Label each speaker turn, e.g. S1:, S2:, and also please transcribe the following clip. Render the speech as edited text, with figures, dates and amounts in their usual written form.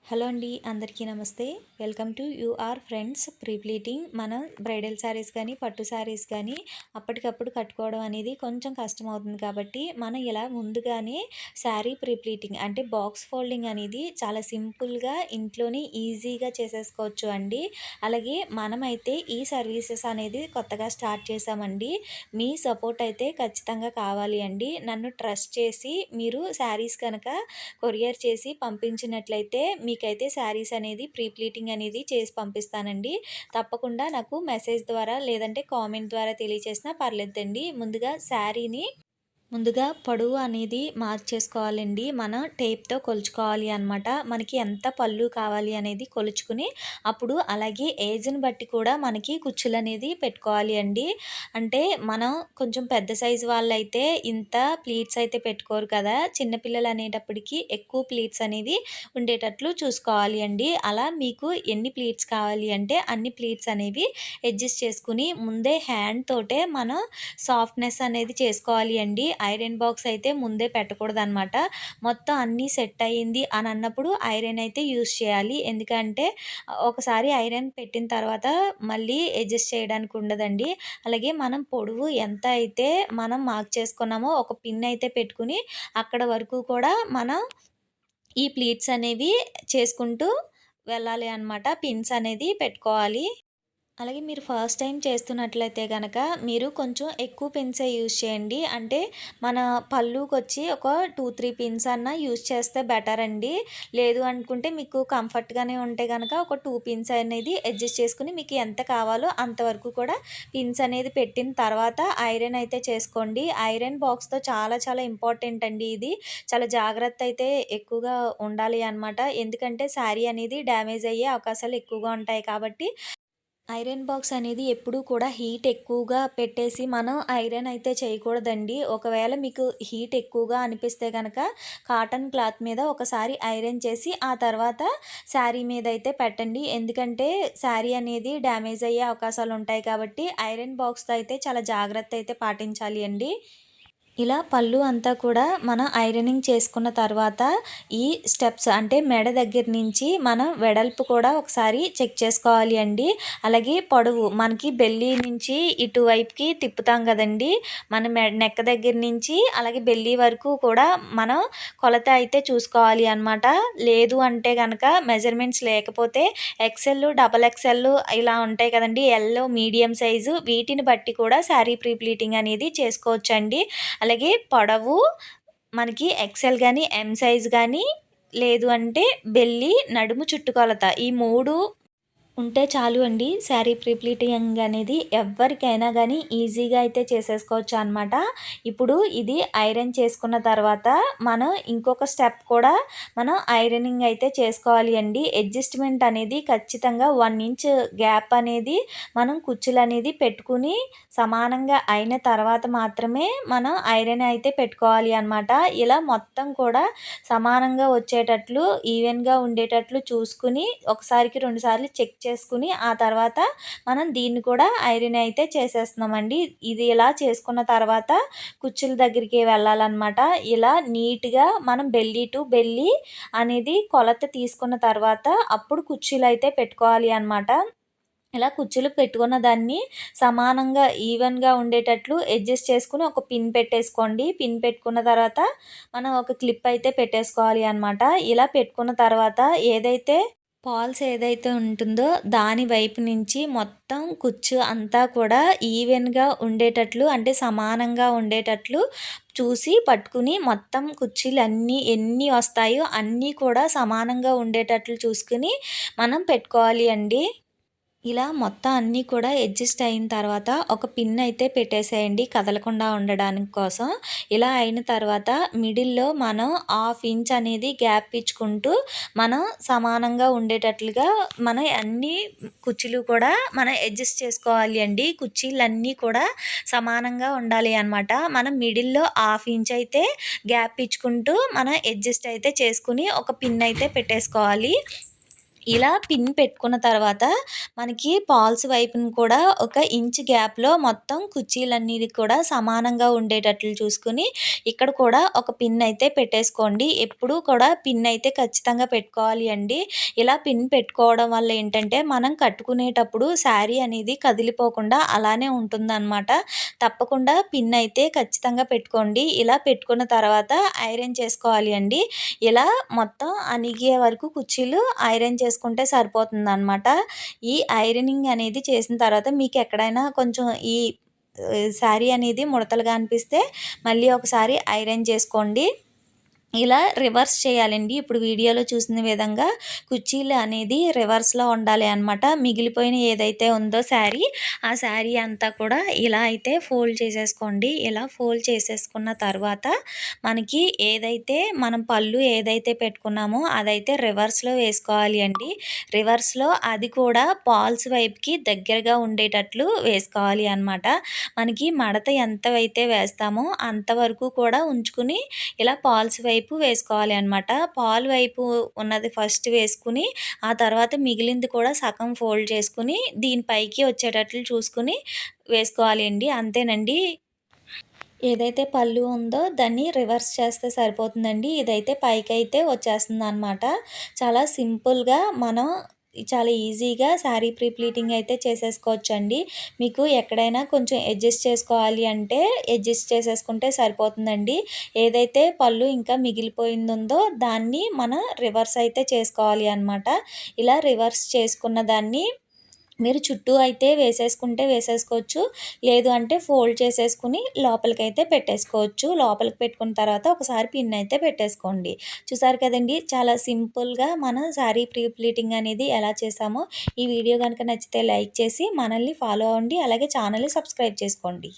S1: Hello అండి, అందరికీ నమస్తే. Welcome to your friends pre pleating. మనం బ్రైడల్ శారీస్ కానీ పట్టు శారీస్ కానీ అప్పటికప్పుడు కట్టుకోవడం అనేది కొంచెం కష్టం అవుతుంది కాబట్టి మనం ఇలా ముందుగానే శారీ ప్రీ ప్లీటింగ్ అంటే బాక్స్ ఫోల్డింగ్ అనేది చాలా సింపుల్గా ఇంట్లోనే ఈజీగా చేసేసుకోవచ్చు అండి. అలాగే మనమైతే ఈ సర్వీసెస్ అనేది కొత్తగా స్టార్ట్ చేసామండి. మీ సపోర్ట్ అయితే ఖచ్చితంగా కావాలి అండి. నన్ను ట్రస్ట్ చేసి మీరు శారీస్ కనుక కొరియర్ చేసి పంపించినట్లయితే మీకైతే శారీస్ అనేది ప్రీ ప్లీటింగ్ అనేది చేసి పంపిస్తానండి. తప్పకుండా నాకు మెసేజ్ ద్వారా లేదంటే కామెంట్ ద్వారా తెలియచేసినా పర్లేదండి. ముందుగా పొడవు అనేది మార్చేసుకోవాలండి. మనం టేప్‌తో కొలుచుకోవాలి అనమాట. మనకి ఎంత పళ్ళు కావాలి అనేది కొలుచుకుని, అప్పుడు అలాగే ఏజ్‌ని బట్టి కూడా మనకి కుచ్చులనేది పెట్టుకోవాలి అండి. అంటే మనం కొంచెం పెద్ద సైజు వాళ్ళైతే ఇంత ప్లీట్స్ అయితే పెట్టుకోరు కదా! చిన్న పిల్లలు అనేటప్పటికి ఎక్కువ ప్లీట్స్ అనేవి ఉండేటట్లు చూసుకోవాలి అండి. అలా మీకు ఎన్ని ప్లీట్స్ కావాలి అంటే అన్ని ప్లీట్స్ అనేవి అడ్జస్ట్ చేసుకుని ముందే హ్యాండ్ తోటే మనం సాఫ్ట్‌నెస్ అనేది చేసుకోవాలి అండి. ఐరన్ బాక్స్ అయితే ముందే పెట్టకూడదనమాట. మొత్తం అన్నీ సెట్ అయ్యింది అని అన్నప్పుడు ఐరన్ అయితే యూజ్ చేయాలి. ఎందుకంటే ఒకసారి ఐరన్ పెట్టిన తర్వాత మళ్ళీ అడ్జస్ట్ చేయడానికి ఉండదండి. అలాగే మనం పొడవు ఎంత అయితే మనం మార్క్ చేసుకున్నామో ఒక పిన్ అయితే పెట్టుకుని అక్కడ వరకు కూడా మనం ఈ ప్లీట్స్ అనేవి చేసుకుంటూ వెళ్ళాలి అనమాట. పిన్స్ అనేది పెట్టుకోవాలి. అలాగే మీరు ఫస్ట్ టైం చేస్తున్నట్లయితే గనక మీరు కొంచెం ఎక్కువ పిన్సే యూజ్ చేయండి. అంటే మన పళ్ళుకొచ్చి ఒక 2, 3 పిన్స్ అన్నా యూజ్ చేస్తే బెటర్ అండి. లేదు అనుకుంటే మీకు కంఫర్ట్‌గానే ఉంటే గనక ఒక 2 పిన్స్ అనేది అడ్జస్ట్ చేసుకొని మీకు ఎంత కావాలో అంతవరకు కూడా పిన్స్ అనేది పెట్టిన తర్వాత ఐరన్ అయితే చేసుకోండి. ఐరన్ బాక్స్‌తో చాలా చాలా ఇంపార్టెంట్ అండి ఇది. చాలా జాగ్రత్త అయితే ఎక్కువగా ఉండాలి అనమాట. ఎందుకంటే శారీ అనేది డ్యామేజ్ అయ్యే అవకాశాలు ఎక్కువగా ఉంటాయి కాబట్టి ఐరన్ బాక్స్ అనేది ఎప్పుడూ కూడా హీట్ ఎక్కువగా పెట్టేసి మనం ఐరన్ అయితే చేయకూడదండి. ఒకవేళ మీకు హీట్ ఎక్కువగా అనిపిస్తే గనక కాటన్ క్లాత్ మీద ఒకసారి ఐరన్ చేసి ఆ తర్వాత శారీ మీద అయితే పెట్టండి. ఎందుకంటే శారీ అనేది డ్యామేజ్ అయ్యే అవకాశాలు ఉంటాయి కాబట్టి ఐరన్ బాక్స్‌తో అయితే చాలా జాగ్రత్త అయితే పాటించాలి అండి. ఇలా పళ్ళు అంతా కూడా మనం ఐరనింగ్ చేసుకున్న తర్వాత ఈ స్టెప్స్ అంటే మెడ దగ్గర నుంచి మనం వెడల్పు కూడా ఒకసారి చెక్ చేసుకోవాలి అండి. అలాగే పొడవు మనకి బెల్లీ నుంచి ఇటువైపుకి తిప్పుతాం కదండీ! మన నెక్ దగ్గర నుంచి అలాగే బెల్లీ వరకు కూడా మనం కొలత అయితే చూసుకోవాలి అనమాట. లేదు అంటే గనక మెజర్మెంట్స్ లేకపోతే ఎక్సెల్, డబల్ ఎక్సెల్ ఇలా ఉంటాయి కదండీ! ఎల్, మీడియం సైజు వీటిని బట్టి కూడా శారీ ప్రీ ప్లీటింగ్ అనేది చేసుకోవచ్చండి. అలాగే పొడవు మనకి ఎక్సెల్ గానీ, ఎం సైజ్ గానీ, లేదు అంటే బెల్లి, నడుము చుట్టుకొలత ఈ 3 ఉంటే చాలు అండి. శారీ ప్రీ ప్లీటింగ్ అనేది ఎవ్వరికైనా గానీ ఈజీగా అయితే చేసేసుకోవచ్చు అనమాట. ఇప్పుడు ఇది ఐరన్ చేసుకున్న తర్వాత మనం ఇంకొక స్టెప్ కూడా మనం ఐరనింగ్ అయితే చేసుకోవాలి అండి. అడ్జస్ట్‌మెంట్ అనేది ఖచ్చితంగా 1 ఇంచ్ గ్యాప్ అనేది మనం కుచ్చులనేది పెట్టుకుని సమానంగా అయిన తర్వాత మాత్రమే మనం ఐరన్ అయితే పెట్టుకోవాలి అనమాట. ఇలా మొత్తం కూడా సమానంగా వచ్చేటట్లు ఈవెన్‌గా ఉండేటట్లు చూసుకుని ఒకసారికి 2 సార్లు చెక్ చేసుకుని ఆ తర్వాత మనం దీన్ని కూడా ఐరన్ అయితే చేసేస్తున్నామండి. ఇది ఇలా చేసుకున్న తర్వాత కుచ్చుల దగ్గరికి వెళ్ళాలన్నమాట. ఇలా నీట్‌గా మనం బెల్లీ టు బెల్లీ అనేది కొలత తీసుకున్న తర్వాత అప్పుడు కుర్చీలైతే పెట్టుకోవాలి అన్నమాట. ఇలా కుచ్చులు పెట్టుకున్న దాన్ని సమానంగా ఈవెన్‌గా ఉండేటట్లు అడ్జస్ట్ చేసుకొని ఒక పిన్ పెట్టేసుకోండి. పిన్ పెట్టుకున్న తర్వాత మనం ఒక క్లిప్ అయితే పెట్టేసుకోవాలి అన్నమాట. ఇలా పెట్టుకున్న తర్వాత ఫాల్స్ ఏదైతే ఉంటుందో దాని వైపు నుంచి మొత్తం కుచ్చు అంతా కూడా ఈవెన్‌గా ఉండేటట్లు అంటే సమానంగా ఉండేటట్లు చూసి పట్టుకుని మొత్తం కుర్చీలన్నీ ఎన్ని వస్తాయో అన్నీ కూడా సమానంగా ఉండేటట్లు చూసుకుని మనం పెట్టుకోవాలి అండి. ఇలా మొత్తం అన్నీ కూడా అడ్జస్ట్ అయిన తర్వాత ఒక పిన్ అయితే పెట్టేసేయండి కదలకుండా ఉండడానికి కోసం. ఇలా అయిన తర్వాత మిడిల్‌లో మనం హాఫ్ ఇంచ్ అనేది గ్యాప్ ఇచ్చుకుంటూ మనం సమానంగా ఉండేటట్లుగా మనం అన్ని కుర్చీలు కూడా మనం అడ్జస్ట్ చేసుకోవాలి అండి. కుర్చీలన్నీ కూడా సమానంగా ఉండాలి అనమాట. మనం మిడిల్‌లో హాఫ్ ఇంచ్ అయితే గ్యాప్ ఇచ్చుకుంటూ మనం అడ్జస్ట్ అయితే చేసుకుని ఒక పిన్ అయితే పెట్టేసుకోవాలి. ఇలా పిన్ పెట్టుకున్న తర్వాత మనకి ఫాల్స్ వైపున కూడా ఒక ఇంచ్ గ్యాప్‌లో మొత్తం కుర్చీలన్నీ కూడా సమానంగా ఉండేటట్లు చూసుకొని, ఇక్కడ కూడా ఒక పిన్ అయితే పెట్టేసుకోండి. ఎప్పుడూ కూడా పిన్ అయితే ఖచ్చితంగా పెట్టుకోవాలి అండి. ఇలా పిన్ పెట్టుకోవడం వల్ల ఏంటంటే, మనం కట్టుకునేటప్పుడు శారీ అనేది కదిలిపోకుండా అలానే ఉంటుందనమాట. తప్పకుండా పిన్ అయితే ఖచ్చితంగా పెట్టుకోండి. ఇలా పెట్టుకున్న తర్వాత ఐరన్ చేసుకోవాలి అండి. ఇలా మొత్తం అణిగే వరకు కుర్చీలు ఐరన్ చేసుకుంటే సరిపోతుందనమాట. ఈ ఐరనింగ్ అనేది చేసిన తర్వాత మీకెక్కడైనా కొంచెం ఈ శారీ అనేది ముడతలుగా అనిపిస్తే మళ్ళీ ఒకసారి ఐరన్ చేసుకోండి. ఇలా రివర్స్ చేయాలండి. ఇప్పుడు వీడియోలో చూసిన విధంగా కుర్చీలు అనేది రివర్స్‌లో ఉండాలి అనమాట. మిగిలిపోయిన ఏదైతే ఉందో శారీ, ఆ శారీ అంతా కూడా ఇలా అయితే ఫోల్డ్ చేసేసుకోండి. ఇలా ఫోల్డ్ చేసేసుకున్న తర్వాత మనకి ఏదైతే మనం పళ్ళు ఏదైతే పెట్టుకున్నామో అదైతే రివర్స్‌లో వేసుకోవాలి అండి. రివర్స్‌లో అది కూడా ఫాల్స్ వైపుకి దగ్గరగా ఉండేటట్లు వేసుకోవాలి అనమాట. మనకి మడత ఎంతవైతే వేస్తామో అంతవరకు కూడా ఉంచుకుని ఇలా ఫాల్స్ వైపు వేసుకోవాలి అనమాట. ఫాల్ వైపు ఉన్నది ఫస్ట్ వేసుకుని, ఆ తర్వాత మిగిలింది కూడా సగం ఫోల్డ్ చేసుకుని, దీని పైకి వచ్చేటట్లు చూసుకొని వేసుకోవాలి అండి. అంతేనండి. ఏదైతే పళ్ళు ఉందో దాన్ని రివర్స్ చేస్తే సరిపోతుందండి. ఇదైతే పైకైతే వచ్చేస్తుందనమాట. చాలా సింపుల్‌గా మనం చాలా ఈజీగా శారీ ప్రీ ప్లీటింగ్ అయితే చేసేసుకోవచ్చండి. మీకు ఎక్కడైనా కొంచెం అడ్జస్ట్ చేసుకోవాలి అంటే అడ్జస్ట్ చేసేసుకుంటే సరిపోతుందండి. ఏదైతే పళ్ళు ఇంకా మిగిలిపోయిందుందో దాన్ని మనం రివర్స్ అయితే చేసుకోవాలి అనమాట. ఇలా రివర్స్ చేసుకున్న దాన్ని మీరు చుట్టూ అయితే వేసేసుకుంటే వేసేసుకోవచ్చు. లేదు అంటే ఫోల్డ్ చేసేసుకుని లోపలికైతే పెట్టేసుకోవచ్చు. లోపలికి పెట్టుకున్న తర్వాత ఒకసారి పిన్ అయితే పెట్టేసుకోండి. చూసారు కదండీ! చాలా సింపుల్‌గా మనం శారీ ప్రీ ప్లీటింగ్ అనేది ఎలా చేసామో, ఈ వీడియో గనుక నచ్చితే లైక్ చేసి మనల్ని ఫాలో అవ్వండి. అలాగే ఛానల్‌ని సబ్స్క్రైబ్ చేసుకోండి.